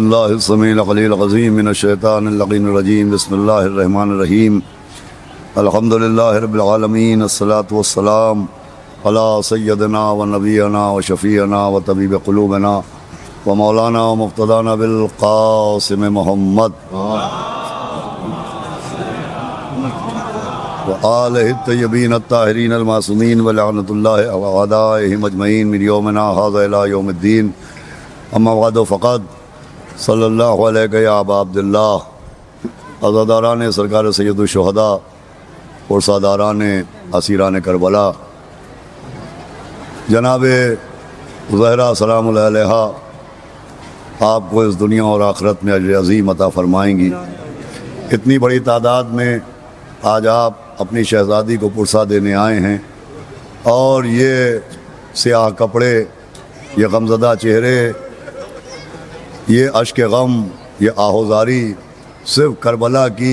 باللہ السمیع العلیل العظیم من الشیطان اللعین الرجیم بسم اللہ الرحمن الرحیم الحمدللہ رب العالمین الصلاة والسلام علی سیدنا و نبینا و شفیعنا و طبیب قلوبنا و مولانا و مقتدانا بالقاسم محمد و آلہ الطیبین الطاہرین المعصومین و لعنت اللہ علی اعدائہم اجمعین من یومنا ھذا الی یوم الدین اما بعد فقط صلی اللہ علیہ یا ابا عبداللہ عزاداران سرکار سید الشہداء اور ساداران اسیران کربلا جناب زہرا سلام اللہ علیہا آپ کو اس دنیا اور آخرت میں اجر عظیم عطا فرمائیں گی۔ اتنی بڑی تعداد میں آج آپ اپنی شہزادی کو پرسہ دینے آئے ہیں اور یہ سیاہ کپڑے، یہ غمزدہ چہرے، یہ اشک غم، یہ آہوزاری صرف کربلا کی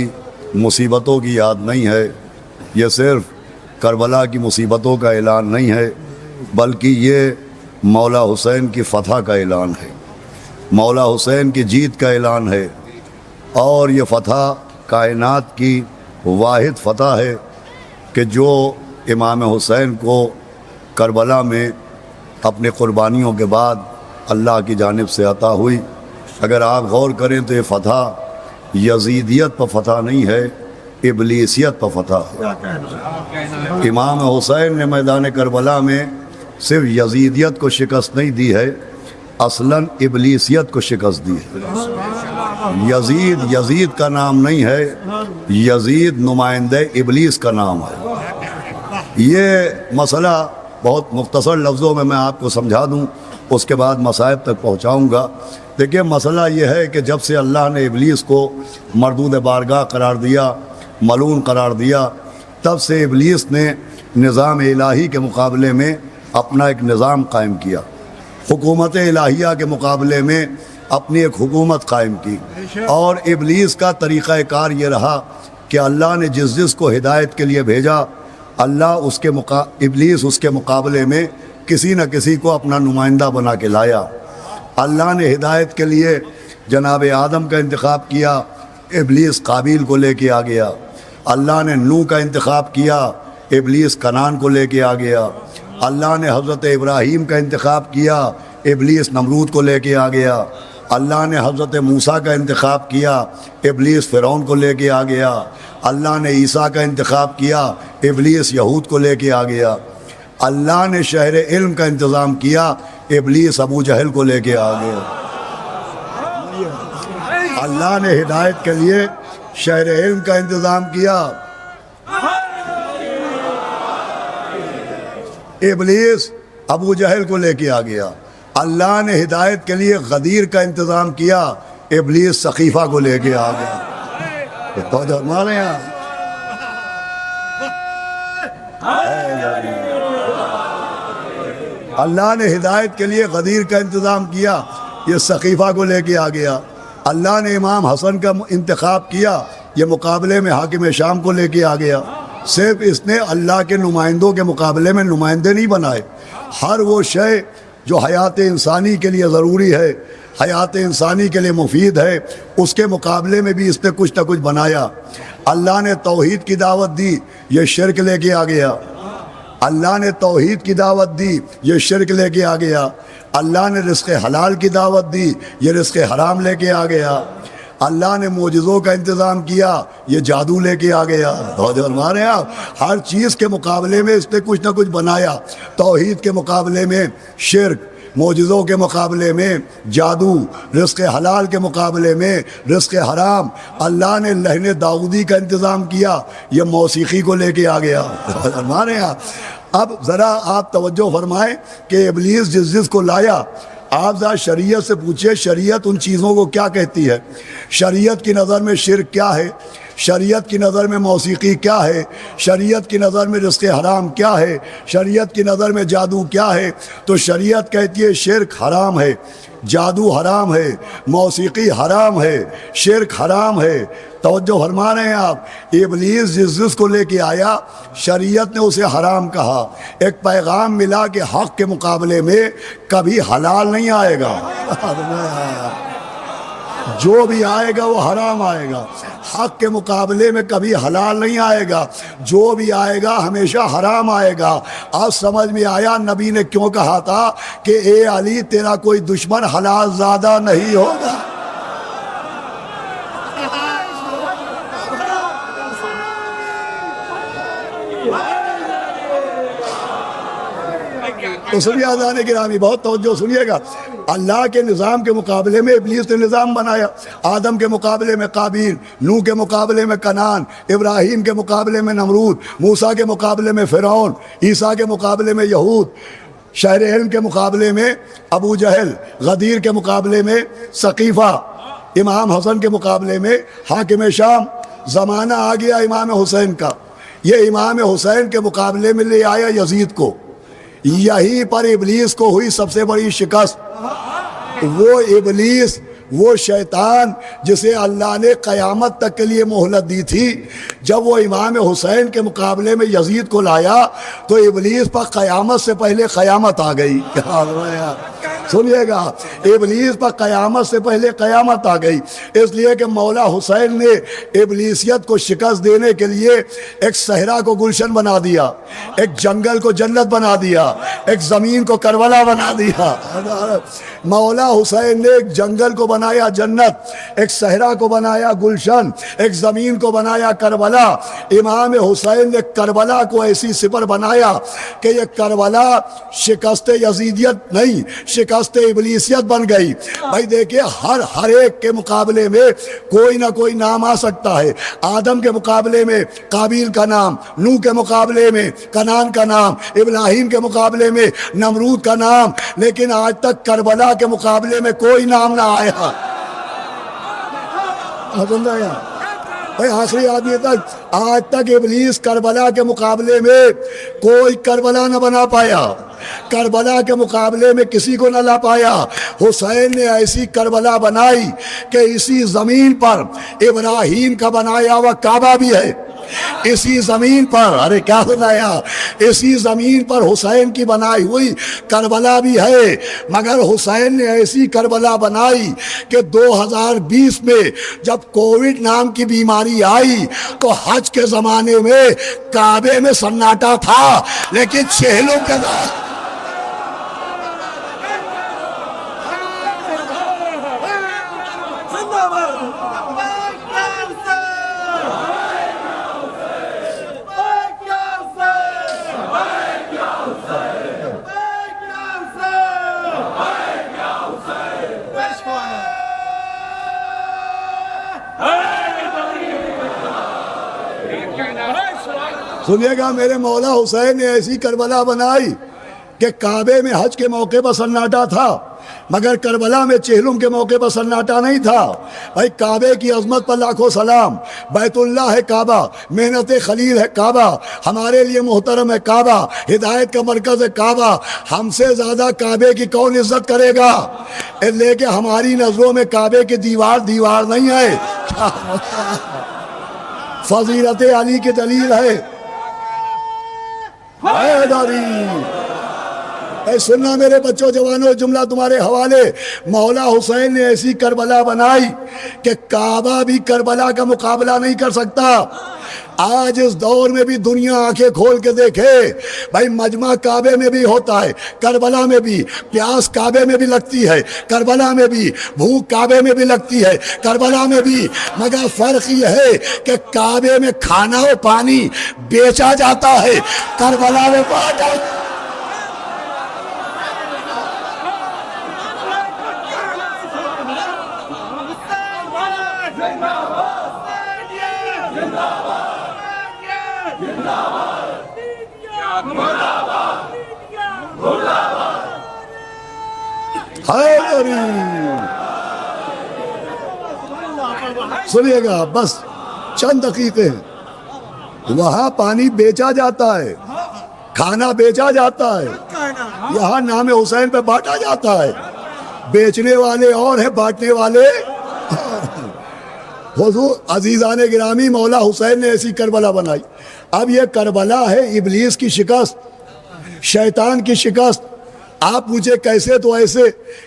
مصیبتوں کی یاد نہیں ہے، یہ صرف کربلا کی مصیبتوں کا اعلان نہیں ہے، بلکہ یہ مولا حسین کی فتح کا اعلان ہے، مولا حسین کی جیت کا اعلان ہے، اور یہ فتح کائنات کی واحد فتح ہے کہ جو امام حسین کو کربلا میں اپنے قربانیوں کے بعد اللہ کی جانب سے عطا ہوئی۔ اگر آپ غور کریں تو یہ فتح یزیدیت پر فتح نہیں ہے، ابلیسیت پر فتح ہے۔ امام حسین نے میدان کربلا میں صرف یزیدیت کو شکست نہیں دی ہے، اصلاً ابلیسیت کو شکست دی ہے۔ یزید کا نام نہیں ہے، یزید نمائندہ ابلیس کا نام ہے۔ یہ مسئلہ بہت مختصر لفظوں میں آپ کو سمجھا دوں، اس کے بعد مصائب تک پہنچاؤں گا۔ دیکھیں مسئلہ یہ ہے کہ جب سے اللہ نے ابلیس کو مردود بارگاہ قرار دیا، ملعون قرار دیا، تب سے ابلیس نے نظام الہی کے مقابلے میں اپنا ایک نظام قائم کیا، حکومت الہیہ کے مقابلے میں اپنی ایک حکومت قائم کی، اور ابلیس کا طریقہ کار یہ رہا کہ اللہ نے جس کو ہدایت کے لیے بھیجا، ابلیس اس کے مقابلے میں کسی نہ کسی کو اپنا نمائندہ بنا کے لایا۔ اللہ نے ہدایت کے لیے جناب آدم کا انتخاب کیا، ابلیس قابیل کو لے کے آ گیا۔ اللہ نے نوح کا انتخاب کیا، ابلیس کنعان کو لے کے آ گیا۔ اللہ نے حضرت ابراہیم کا انتخاب کیا، ابلیس نمرود کو لے کے آ گیا۔ اللہ نے حضرت موسیٰ کا انتخاب کیا، ابلیس فرعون کو لے کے آ گیا۔ اللہ نے عیسیٰ کا انتخاب کیا، ابلیس یہود کو لے کے آ گیا۔ اللہ نے شہر علم کا انتظام کیا، ابلیس ابو جہل کو لے کے آ گیا۔ اللہ نے ہدایت کے لیے شہر علم کا انتظام کیا، ابلیس ابو جہل کو لے کے آ گیا۔ اللہ نے ہدایت کے لیے غدیر کا انتظام کیا، ابلیس سقیفہ کو لے کے آ گیا۔ توجہ ہمارے یہاں اللہ نے ہدایت کے لیے غدیر کا انتظام کیا، یہ سقیفہ کو لے کے آ گیا۔ اللہ نے امام حسن کا انتخاب کیا، یہ مقابلے میں حاکم شام کو لے کے آ گیا۔ صرف اس نے اللہ کے نمائندوں کے مقابلے میں نمائندے نہیں بنائے، ہر وہ شے جو حیات انسانی کے لیے ضروری ہے، حیات انسانی کے لیے مفید ہے، اس کے مقابلے میں بھی اس نے کچھ نہ کچھ بنایا۔ اللہ نے توحید کی دعوت دی، یہ شرک لے کے آ گیا۔ اللہ نے توحید کی دعوت دی، یہ شرک لے کے آ گیا۔ اللہ نے رزق حلال کی دعوت دی، یہ رزق حرام لے کے آ گیا۔ اللہ نے معجزوں کا انتظام کیا، یہ جادو لے کے آ گیا۔ ہمارے یہاں ہر چیز کے مقابلے میں اس نے کچھ نہ کچھ بنایا۔ توحید کے مقابلے میں شرک، معجزوں کے مقابلے میں جادو، رزق حلال کے مقابلے میں رزق حرام۔ اللہ نے لہن داؤدی کا انتظام کیا، یہ موسیقی کو لے کے آ گیا۔ ہمارے یہاں اب ذرا آپ توجہ فرمائیں کہ ابلیس جس کو لایا، آپ ذرا شریعت سے پوچھیں شریعت ان چیزوں کو کیا کہتی ہے۔ شریعت کی نظر میں شرک کیا ہے، شریعت کی نظر میں موسیقی کیا ہے، شریعت کی نظر میں رزق حرام کیا ہے، شریعت کی نظر میں جادو کیا ہے؟ تو شریعت کہتی ہے شرک حرام ہے، جادو حرام ہے، موسیقی حرام ہے، شرک حرام ہے۔ توجہ فرما رہے ہیں آپ، ابلیس جس کو لے کے آیا شریعت نے اسے حرام کہا۔ ایک پیغام ملا کہ حق کے مقابلے میں کبھی حلال نہیں آئے گا۔ جو بھی آئے گا وہ حرام آئے گا، حق کے مقابلے میں کبھی حلال نہیں آئے گا، جو بھی آئے گا ہمیشہ حرام آئے گا۔ آج سمجھ میں آیا نبی نے کیوں کہا تھا کہ اے علی تیرا کوئی دشمن حلال زادہ نہیں ہوگا۔ تو سنیے آزان گرامی، بہت توجہ سنیے گا۔ اللہ کے نظام کے مقابلے میں ابلیس نے نظام بنایا۔ آدم کے مقابلے میں قابیل، نوح کے مقابلے میں کنعان، ابراہیم کے مقابلے میں نمرود، موسیٰ کے مقابلے میں فرعون، عیسیٰ کے مقابلے میں یہود، شہر علم کے مقابلے میں ابو جہل، غدیر کے مقابلے میں ثقیفہ، امام حسن کے مقابلے میں حاکم شام۔ زمانہ آ گیا امام حسین کا، یہ امام حسین کے مقابلے میں لے آیا یزید کو۔ یہیں پر ابلیس کو ہوئی سب سے بڑی شکست۔ وہ ابلیس، وہ شیطان جسے اللہ نے قیامت تک کے لیے مہلت دی تھی، جب وہ امام حسین کے مقابلے میں یزید کو لایا تو ابلیس پر قیامت سے پہلے قیامت آ گئی۔ سنیے گا، ابلیس پر قیامت سے پہلے قیامت آ گئی، اس لیے کہ مولا حسین نے ابلیسیت کو شکست دینے کے لیے ایک صحرا کو گلشن بنا دیا، ایک جنگل کو جنت بنا دیا، ایک زمین کو کربلا بنا دیا۔ مولا حسین نے ایک جنگل کو بنایا جنت، ایک صحرا کو بنایا گلشن، ایک زمین کو بنایا کربلا۔ امام حسین نے کربلا کو ایسی سپر بنایا کہ یہ کربلا شکست یزیدیت نہیں، شکست ابلیسیت بن گئی۔ بھائی دیکھیں، ہر ایک کے مقابلے میں کوئی نہ کوئی نام آ سکتا ہے۔ آدم کے مقابلے میں قابیل کا نام، نوح کے مقابلے میں کنعان کا نام، ابراہیم کے مقابلے میں نمرود کا نام، لیکن آج تک کربلا کے مقابلے میں کوئی نام نہ آیا۔ بھائی آخری آدمی تک، آج تک ابلیس کربلا کے مقابلے میں کوئی کربلا نہ بنا پایا، کربلا کے مقابلے میں کسی کو نہ لا پایا۔ حسین نے ایسی کربلا بنائی کہ اسی زمین پر ابراہیم کا بنایا ہوا کعبہ بھی ہے، اسی زمین پر، ارے کیا سنایا، اسی زمین پر حسین کی بنائی ہوئی کربلا بھی ہے۔ مگر حسین نے ایسی کربلا بنائی کہ 2020 میں جب کووڈ نام کی بیماری آئی تو حج کے زمانے میں کعبے میں سناٹا تھا، لیکن چہلوں کے سنیے گا، میرے مولا حسین نے ایسی کربلا بنائی کہ کعبے میں حج کے موقع پر سناٹا تھا، مگر کربلا میں چہلم کے موقع پر سناٹا نہیں تھا۔ بھائی کعبے کی عظمت پر لاکھوں سلام، بیت اللہ ہے کعبہ، محنت خلیل ہے کعبہ، ہمارے لیے محترم ہے کعبہ، ہدایت کا مرکز ہے کعبہ۔ ہم سے زیادہ کعبے کی کون عزت کرے گا؟ لیکن ہماری نظروں میں کعبے کی دیوار دیوار نہیں ہے، فضیلت علی کی دلیل ہے۔ اے سننا میرے بچوں جوانوں، جملہ تمہارے حوالے، مولا حسین نے ایسی کربلا بنائی کہ کعبہ بھی کربلا کا مقابلہ نہیں کر سکتا۔ آج اس دور میں بھی دنیا آنکھیں کھول کے دیکھے، بھائی مجمع کعبے میں بھی ہوتا ہے، کربلا میں بھی، پیاس کعبے میں بھی لگتی ہے، کربلا میں بھی، بھوک کعبے میں بھی لگتی ہے، کربلا میں بھی، مگر فرق یہ ہے کہ کعبے میں کھانا و پانی بیچا جاتا ہے، کربلا میں بانٹا۔ سنیے گا، بس چند دقیقے، وہاں پانی بیچا جاتا ہے، کھانا بیچا جاتا ہے، یہاں نام حسین پہ بانٹا جاتا ہے، بیچنے والے اور ہیں، بانٹنے والے۔ حضور عزیزان گرامی، مولا حسین نے ایسی کربلا بنائی۔ اب یہ کربلا ہے ابلیس کی شکست، شیطان کی شکست، آپ پوچھے کیسے؟ تو ایسے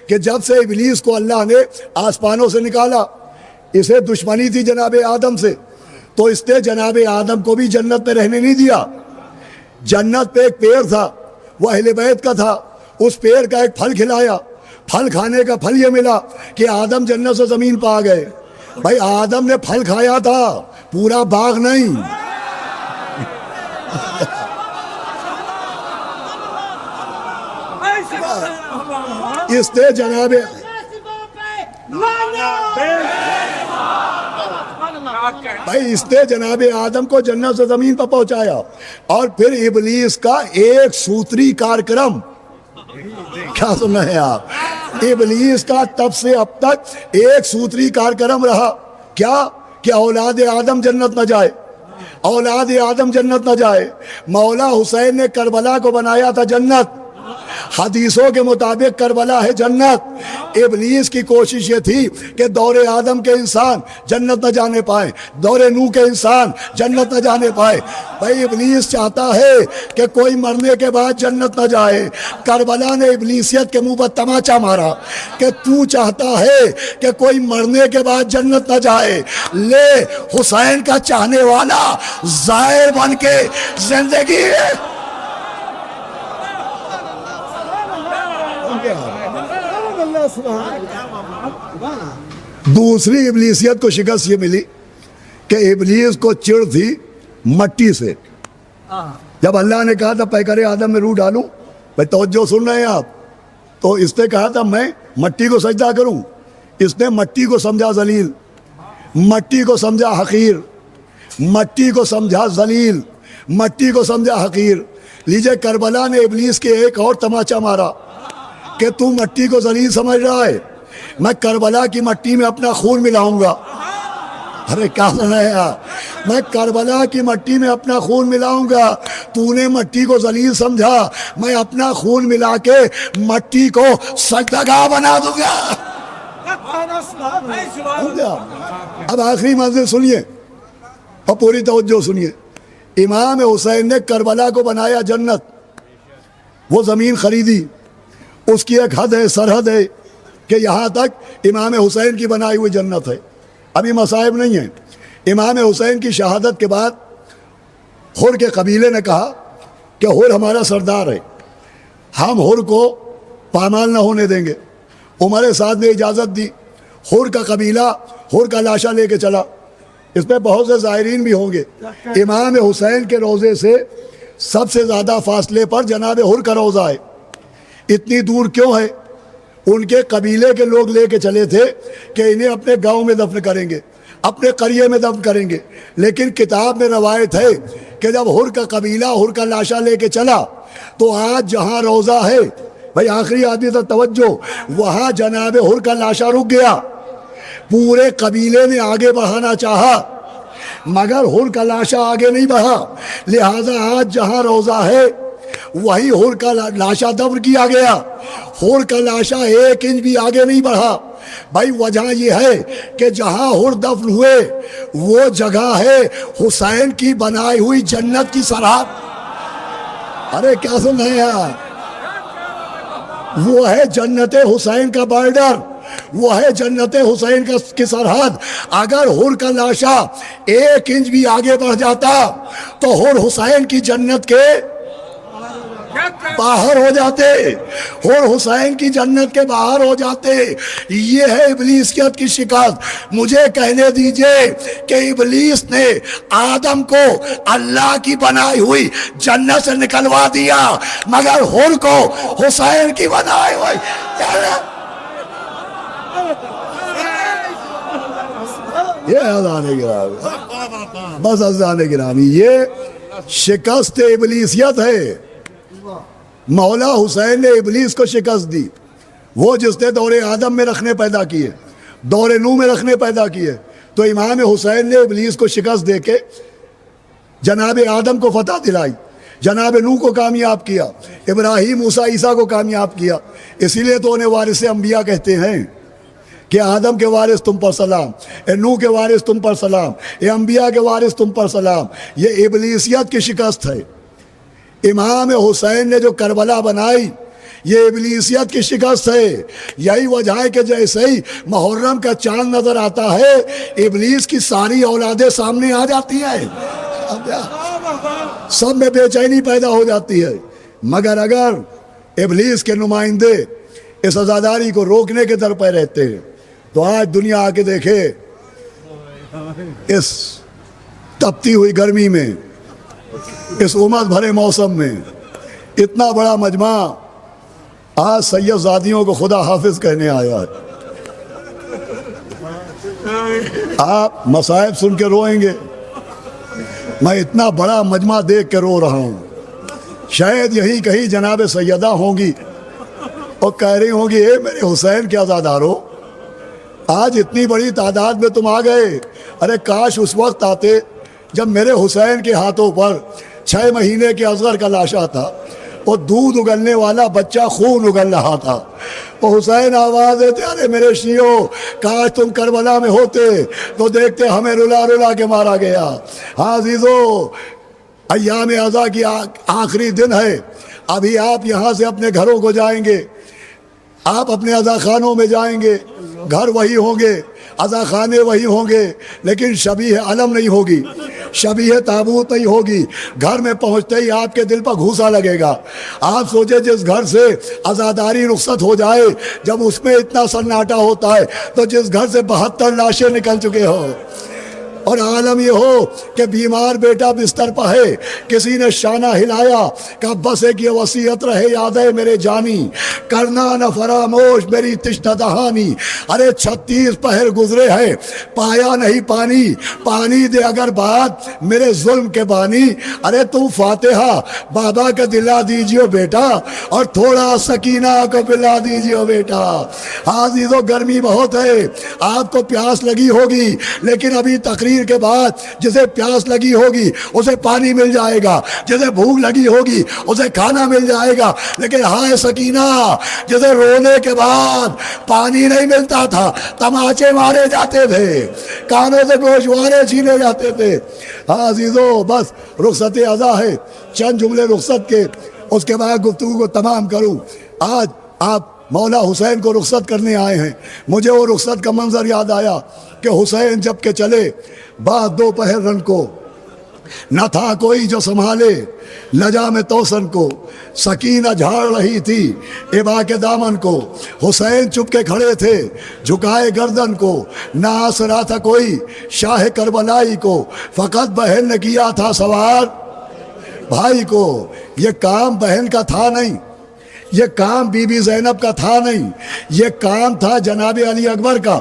کہ جب سے ابلیس کو اللہ نے آسمانوں سے نکالا، اسے دشمنی تھی جناب آدم سے، تو اس نے جناب آدم کو بھی جنت میں رہنے نہیں دیا۔ جنت پہ ایک پیڑ تھا، وہ اہل بیت کا تھا، اس پیڑ کا ایک پھل کھلایا، پھل کھانے کا پھل یہ ملا کہ آدم جنت سے زمین پہ آ گئے۔ بھائی آدم نے پھل کھایا تھا، پورا باغ نہیں۔ اس نے جناب بھائی اس نے جناب آدم کو جنت سے زمین پر پہنچایا، اور پھر ابلیس کا ایک سوتری کارکرم، کیا سن رہے ہیں آپ؟ ابلیس کا تب سے اب تک ایک سوتری کارکرم رہا، کیا کہ اولاد آدم جنت نہ جائے، اولاد آدم جنت نہ جائے۔ مولا حسین نے کربلا کو بنایا تھا جنت، حدیثوں کے مطابق کربلا ہے جنت۔ ابلیس کی کوشش یہ تھی کہ دور آدم کے انسان جنت نہ جانے پائے، دور نوح کے انسان جنت نہ جانے پائے۔ بھائی ابلیس چاہتا ہے کہ کوئی مرنے کے بعد جنت نہ جائے۔ کربلا نے ابلیسیت کے منہ پر تماچا مارا کہ تو چاہتا ہے کہ کوئی مرنے کے بعد جنت نہ جائے، لے حسین کا چاہنے والا زائر بن کے زندگی ہے۔ دوسری ابلیسیت کو شکست یہ ملی کہ ابلیس کو چڑ تھی مٹی سے۔ جب اللہ نے کہا تھا پیکر آدم میں روح ڈالوں، بھائی توجہ سن رہے ہیں آپ، تو اس نے کہا تھا میں مٹی کو سجدہ کروں۔ اس نے مٹی کو سمجھا ذلیل، مٹی کو سمجھا حقیر، مٹی کو سمجھا ذلیل، مٹی کو سمجھا حقیر۔ لیجئے کربلا نے ابلیس کے ایک اور تماچا مارا کہ تو مٹی کو ذلیل سمجھ رہا ہے، میں کربلا کی مٹی میں اپنا خون ملاؤں گا۔ ارے کیا سن رہے ہیں؟ میں کربلا کی مٹی میں اپنا خون ملاؤں گا، تو نے مٹی کو ذلیل سمجھا، میں اپنا خون ملا کے مٹی کو سجدگاہ بنا دوں گا۔ اب آخری منزل سنیے اور پوری توجہ سنیے۔ امام حسین نے کربلا کو بنایا جنت، وہ زمین خریدی، اس کی ایک حد ہے، سرحد ہے کہ یہاں تک امام حسین کی بنائی ہوئی جنت ہے، ابھی مصائب نہیں ہیں۔ امام حسین کی شہادت کے بعد حر کے قبیلے نے کہا کہ حر ہمارا سردار ہے، ہم حر کو پامال نہ ہونے دیں گے۔ عمر سعد نے اجازت دی، حر کا قبیلہ حر کا لاشا لے کے چلا۔ اس میں بہت سے زائرین بھی ہوں گے۔ امام حسین کے روضے سے سب سے زیادہ فاصلے پر جناب حر کا روضہ ہے۔ اتنی دور کیوں ہے؟ ان کے قبیلے کے لوگ لے کے چلے تھے کہ انہیں اپنے گاؤں میں دفن کریں گے، اپنے قریے میں دفن کریں گے، لیکن کتاب میں روایت ہے کہ جب حر کا قبیلہ حر کا لاشا لے کے چلا تو آج جہاں روضہ ہے، بھائی آخری آدمی تک توجہ، وہاں جناب حر کا لاشا رک گیا۔ پورے قبیلے نے آگے بڑھانا چاہا مگر حر کا لاشا آگے نہیں بڑھا، لہٰذا آج جہاں روضہ ہے وہی حر کا لاشا دفن کیا گیا۔ حر کا لاشا ایک انچ بھی آگے نہیں بڑھا۔ بھائی وجہ یہ ہے کہ جہاں حر دفن ہوئے وہ جگہ ہے حسین کی بنائی ہوئی جنت کی سرحد۔ ارے کیا سن رہے ہیں؟ وہ ہے جنت حسین کا بارڈر، وہ ہے جنت حسین کی سرحد۔ اگر حر کا لاشا ایک انچ بھی آگے بڑھ جاتا تو حر حسین کی جنت کے باہر ہو جاتے، حر حسین کی جنت کے باہر ہو جاتے۔ یہ ہے ابلیسیت کی شکست۔ مجھے کہنے دیجئے کہ ابلیس نے آدم کو اللہ کی بنائی ہوئی جنت سے نکلوا دیا مگر حر کو حسین کی بنائی ہوئی یہ اذان گرامی، بس اذان گرامی، یہ شکست ابلیسیت ہے۔ مولا حسین نے ابلیس کو شکست دی، وہ جس نے دور آدم میں رکھنے پیدا کیے، دور نوح میں رکھنے پیدا کیے، تو امام حسین نے ابلیس کو شکست دے کے جناب آدم کو فتح دلائی، جناب نوح کو کامیاب کیا، ابراہیم موسیٰ عیسیٰ کو کامیاب کیا۔ اسی لیے تو انہیں وارث انبیاء کہتے ہیں کہ آدم کے وارث تم پر سلام، اے نوح کے وارث تم پر سلام، اے انبیاء کے وارث تم پر سلام۔ یہ ابلیسیت کی شکست ہے۔ امام حسین نے جو کربلا بنائی، یہ ابلیسیت کی شکست ہے. یہی وجہ ہے کہ جیسے ہی محرم کا چاند نظر آتا ہے ابلیس کی ساری اولادیں سامنے آ جاتی ہیں, سب میں بے چینی پیدا ہو جاتی ہے. مگر اگر ابلیس کے نمائندے اس عزاداری کو روکنے کے در پہ رہتے ہیں تو آج دنیا آ کے دیکھے اس تپتی ہوئی گرمی میں, اس امس بھرے موسم میں اتنا بڑا مجمع آج سید زادیوں کو خدا حافظ کہنے آیا ہے. آپ مصائب سن کے روئیں گے, میں اتنا بڑا مجمع دیکھ کے رو رہا ہوں. شاید یہی کہیں جناب سیدہ ہوں گی اور کہہ رہی ہوں گی اے میرے حسین کے عزادارو, آج اتنی بڑی تعداد میں تم آ گئے, ارے کاش اس وقت آتے جب میرے حسین کے ہاتھوں پر 6 مہینے کے اصغر کا لاشا تھا اور دودھ اگلنے والا بچہ خون اگل رہا تھا. وہ حسین آواز دیتے ارے میرے شیعو کاش تم کربلا میں ہوتے تو دیکھتے ہمیں رلا رلا کے مارا گیا. ہاں عزیزو, ایام عزا کی آخری دن ہے. ابھی آپ یہاں سے اپنے گھروں کو جائیں گے, آپ اپنے عزا خانوں میں جائیں گے, گھر وہی ہوں گے, عزا خانے وہی ہوں گے, لیکن شبیہ علم نہیں ہوگی, شبیہ تابوت نہیں ہوگی. گھر میں پہنچتے ہی آپ کے دل پر گھوسا لگے گا. آپ سوچے جس گھر سے عزاداری رخصت ہو جائے, جب اس میں اتنا سناٹا ہوتا ہے تو جس گھر سے 72 لاشیں نکل چکے ہو, اور عالم یہ ہو کہ بیمار بیٹا بستر پہ ہے, کسی نے شانہ ہلایا کہ بس ایک یہ وصیت رہے یاد ہے میرے جانی, کرنا نہ فراموش میری تشنہ دہانی. ارے 36 پہر گزرے ہیں پایا نہیں پانی, پانی دے اگر بات میرے ظلم کے بانی. ارے تم فاتحہ بابا کا دلا دیجیے بیٹا, اور تھوڑا سکینہ کو پلا دیجیے بیٹا. عزیزو گرمی بہت ہے, آپ کو پیاس لگی ہوگی, لیکن ابھی تقریر کے بعد جسے پیاس لگی ہوگی اسے پانی مل جائے گا, جسے بھوک لگی ہوگی اسے کھانا مل جائے گا. لیکن ہائے سکینہ, جسے رونے کے بعد پانی نہیں ملتا تھا, تماچے مارے جاتے تھے, کانوں سے گوشوارے چھینے جاتے تھے. ہاں عزیزو بس رخصت عزا ہے, چند جملے رخصت کے, اس کے بعد گفتگو کو تمام کروں. آج آپ مولا حسین کو رخصت کرنے آئے ہیں. مجھے وہ رخصت کا منظر یاد آیا کہ حسین جب کہ چلے بعد 2 پہر رن کو, نہ تھا کوئی جو سنبھالے لجا میں توسن کو, سکینہ جھاڑ رہی تھی ابا کے دامن کو, حسین چپ کے کھڑے تھے جھکائے گردن کو, نہ آسرا تھا کوئی شاہ کربلائی کو, فقط بہن نے کیا تھا سوار بھائی کو. یہ کام بہن کا تھا نہیں, یہ کام بی بی زینب کا تھا نہیں, یہ کام تھا جناب علی اکبر کا.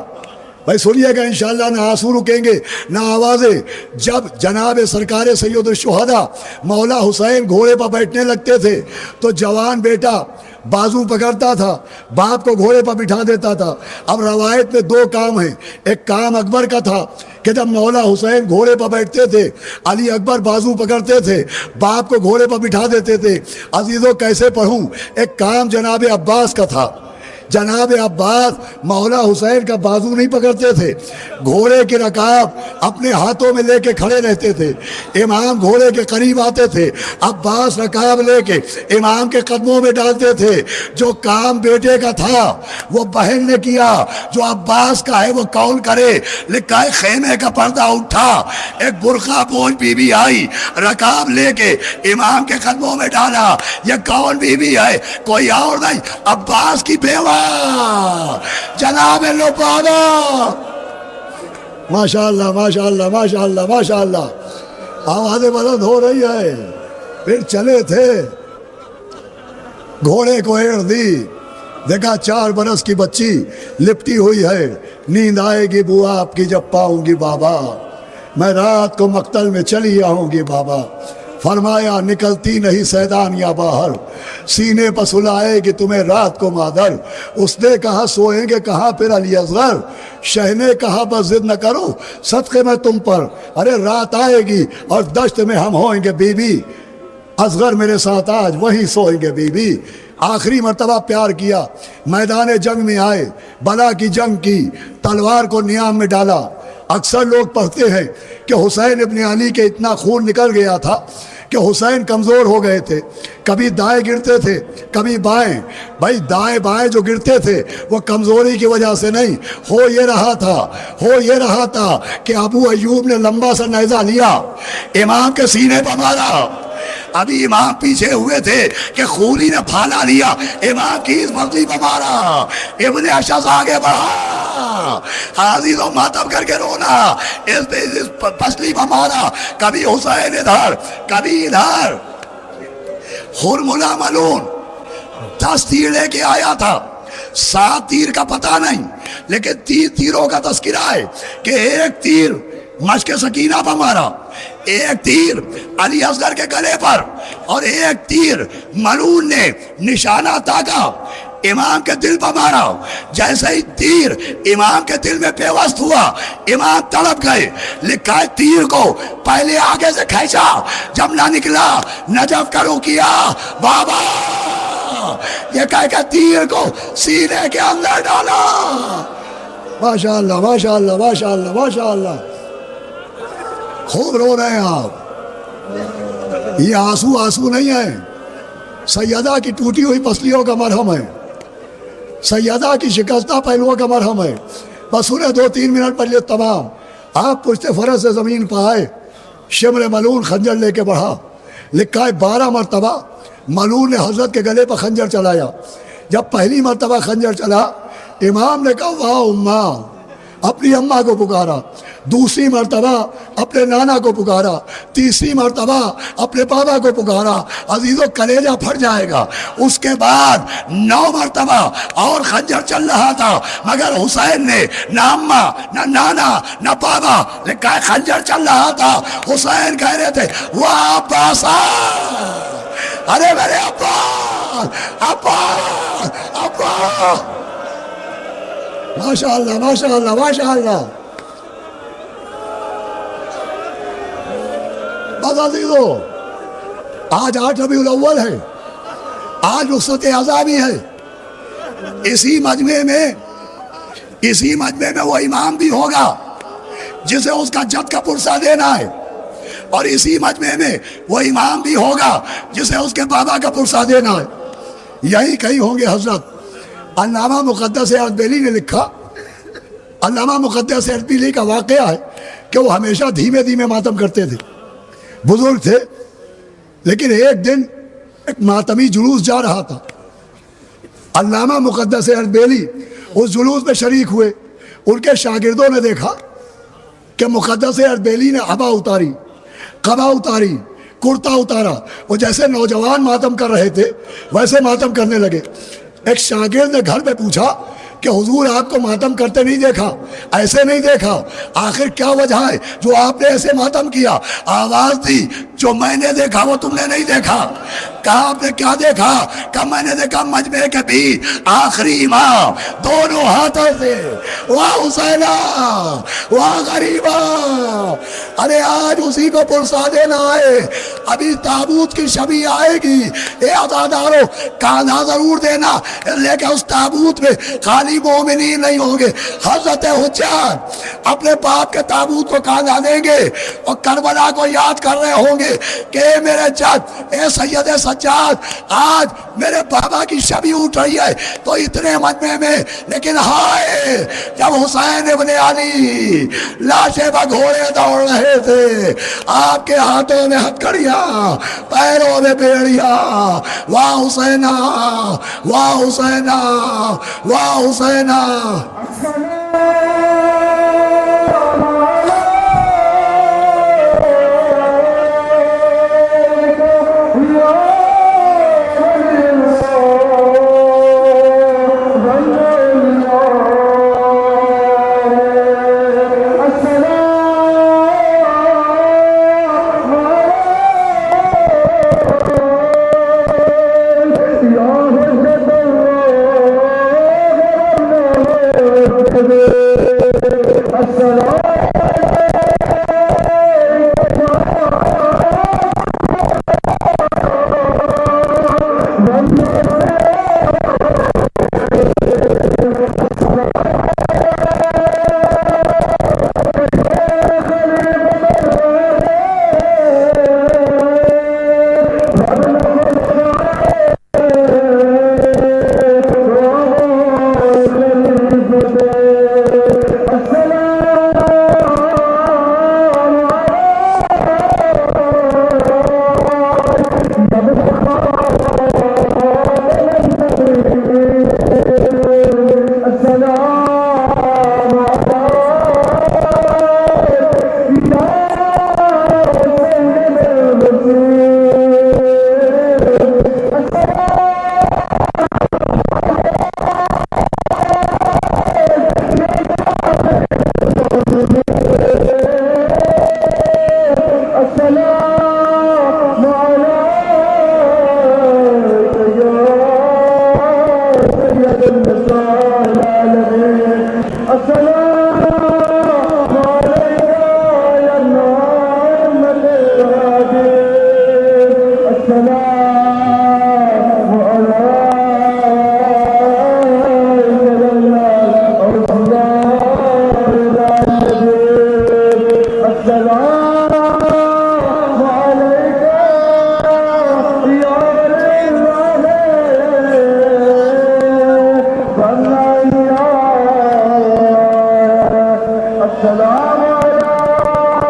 بھائی سنیے گا انشاءاللہ, نہ آنسو رکیں گے نہ آوازیں. جب جناب سرکار سید الشہداء مولا حسین گھوڑے پر بیٹھنے لگتے تھے تو جوان بیٹا بازو پکڑتا تھا, باپ کو گھوڑے پر بٹھا دیتا تھا. اب روایت میں 2 کام ہیں. ایک کام اکبر کا تھا کہ جب مولا حسین گھوڑے پر بیٹھتے تھے علی اکبر بازو پکڑتے تھے, باپ کو گھوڑے پر بٹھا دیتے تھے. عزیزوں کیسے پڑھوں, ایک کام جناب عباس کا تھا. جناب عباس مولا حسین کا بازو نہیں پکڑتے تھے, گھوڑے کی رکاب اپنے ہاتھوں میں لے کے کھڑے رہتے تھے. امام گھوڑے کے قریب آتے تھے, عباس رکاب لے کے امام کے قدموں میں ڈالتے تھے. جو کام بیٹے کا تھا وہ بہن نے کیا, جو عباس کا ہے وہ کون کرے. لکھا ہے خیمے کا پردہ اٹھا, ایک برقع پوش بی بی آئی, رکاب لے کے امام کے قدموں میں ڈالا. یہ کون بی بی ہے, کوئی اور نہیں, عباس کی بیوہ جناب لبابہ. ماشاءاللہ ماشاءاللہ ماشاءاللہ ماشاءاللہ, آوازیں بلند ہو رہی ہے. پھر چلے تھے, گھوڑے کو ایڑ دی, دیکھا 4 برس کی بچی لپٹی ہوئی ہے, نیند آئے گی بوا آپ کی جب پاؤں گی بابا, میں رات کو مقتل میں چلی آؤں گی بابا. فرمایا نکلتی نہیں سیدان یا باہر, سینے پر سلائے گی تمہیں رات کو مادر. اس نے کہا سوئیں گے کہاں پھر علی اصغر, شہ نے کہا بس ضد نہ کرو صدقے میں تم پر, ارے رات آئے گی اور دشت میں ہم ہوئیں گے بی بی, اصغر میرے ساتھ آج وہیں سوئیں گے بی بی. آخری مرتبہ پیار کیا, میدان جنگ میں آئے, بلا کی جنگ کی, تلوار کو نیام میں ڈالا. اکثر لوگ پڑھتے ہیں کہ حسین ابن علی کے اتنا خون نکل گیا تھا کہ حسین کمزور ہو گئے تھے، کبھی دائیں گرتے تھے کبھی بائیں. بھائی دائیں بائیں جو گرتے تھے وہ کمزوری کی وجہ سے نہیں، ہو یہ رہا تھا کہ ابو ایوب نے لمبا سا نیزہ لیا، امام کے سینے پر مارا. ابھی امام پیچھے ہوئے تھے کہ خوری نے پھالا لیا، امام کی اس پسلی پر مارا. ابن اشعث آگے بڑھا، عزیز و ماتم کر کے رونا، اس پسلی پر مارا. کبھی حسین ادھر کبھی ادھر. ہرملہ ملون 10 تیر لے کے آیا تھا، 7 تیر کا پتہ نہیں، لیکن 30 تیروں کا تذکرہ ہے کہ ایک تیر مشک سکینہ پر مارا، ایک تیر علی اصغر کے گلے پر، اور ایک تیر ملون نے نشانہ تاکا امام کے دل پر مارا. جیسے ہی تیر امام کے دل میں پیوست ہوا، امام تڑپ گئے. لکھا ہے تیر کو پہلے آگے سے کھینچا، جب نہ نکلا نجف کرو کیا بابا، یہ کہہ کہ تیر کو سینے کے اندر ڈالا. ماشاءاللہ ماشاءاللہ ماشاءاللہ ماشاءاللہ. خوب رو رہے ہیں آپ. یہ آنسو نہیں ہے، سیدہ کی ٹوٹی ہوئی پسلیوں کا مرہم ہے، سیدہ کی شکستہ پہلوؤں کا مرہم ہے. بس انہیں 2-3 منٹ پر یہ تمام. آپ پشت فرس سے زمین پہ آئے، شمر ملون خنجر لے کے بڑھا. لکھا ہے 12 مرتبہ ملون نے حضرت کے گلے پر خنجر چلایا. جب پہلی مرتبہ خنجر چلا، امام نے کہا واہ اماں، اپنی اماں کو پکارا. دوسری مرتبہ اپنے نانا کو پکارا. تیسری مرتبہ اپنے بابا کو پکارا. عزیزو کلیجہ پھٹ جائے گا. اس کے بعد 9 مرتبہ اور خنجر چل رہا تھا، مگر حسین نے نہ اماں نہ نانا نہ بابا، لکھا ہے خنجر چل رہا تھا. حسین کہہ رہے تھے واہ عباس، ارے میرے عباس عباس عباس. ماشاءاللہ ماشاءاللہ ماشاءاللہ. بس عزیزو، آج 8 ربیع الاول ہے، آج رخصت اعزامی ہے. اسی مجمع میں وہ امام بھی ہوگا جسے اس کا جد کا پرسہ دینا ہے، اور اسی مجمع میں وہ امام بھی ہوگا جسے اس کے بابا کا پرسہ دینا ہے. یہی کہیں ہوں گے حضرت. علامہ مقدس اردبیلی نے لکھا، علامہ مقدس اردبیلی کا واقعہ ہے کہ وہ ہمیشہ دھیمے دھیمے ماتم کرتے تھے، بزرگ تھے. لیکن ایک دن ایک ماتمی جلوس جا رہا تھا. علامہ مقدس اردبیلی اس جلوس میں شریک ہوئے. ان کے شاگردوں نے دیکھا کہ مقدس اردبیلی نے عبا اتاری، قبا اتاری، کرتا اتارا. وہ جیسے نوجوان ماتم کر رہے تھے ویسے ماتم کرنے لگے. ایک شاگرد نے گھر پہ پوچھا کہ حضور آپ کو ماتم کرتے نہیں دیکھا، ایسے نہیں دیکھا، آخر کیا وجہ ہے جو آپ نے ایسے ماتم کیا؟ آواز دی جو میں نے دیکھا وہ تم نے نہیں دیکھا. کہا آپ نے کیا دیکھا؟ کہا میں نے دیکھا مجمع کے بیچ آخری امام دونوں ہاتھوں سے واہ حسینہ واہ غریبہ. ارے آج اسی کو پرسا دینا ہے. ابھی تابوت کی شبی آئے گی، اے عزادارو کاندھا ضرور دینا، لیکن اس تابوت میں خالی مومنین نہیں ہوں گے. حضرت حجاج اپنے باپ کے تابوت کو کاندھا دیں گے اور کربلا کو یاد کر رہے ہوں گے کہ اے میرے جد، اے سید سجاد، آج میرے بابا کی شبی اٹھ رہی ہے. تو اتنے مجمع میں، لیکن ہائے جب حسین ابن علی لاشے پر گھوڑے دوڑ رہے تھے، آپ کے ہاتھوں میں ہتھکڑیاں، پیروں میں بیڑیاں، واہ حسینہ واہ حسینہ واہ حسینہ. السلام عليك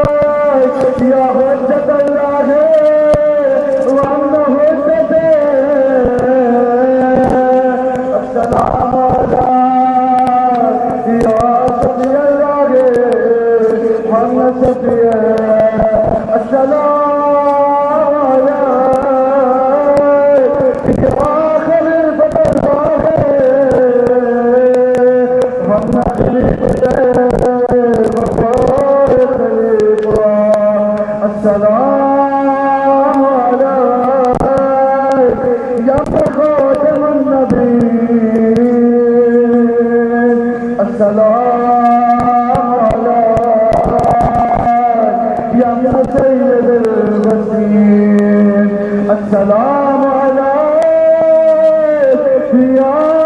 يا حجة الله وأنت حجته السلام عليك يا شفيع الله محمد شفيع السلام عليك يا خليفة الله محمد خليفة السلام عليك يا خاتم النبيين السلام عليك يا سيد المسيح السلام عليك يا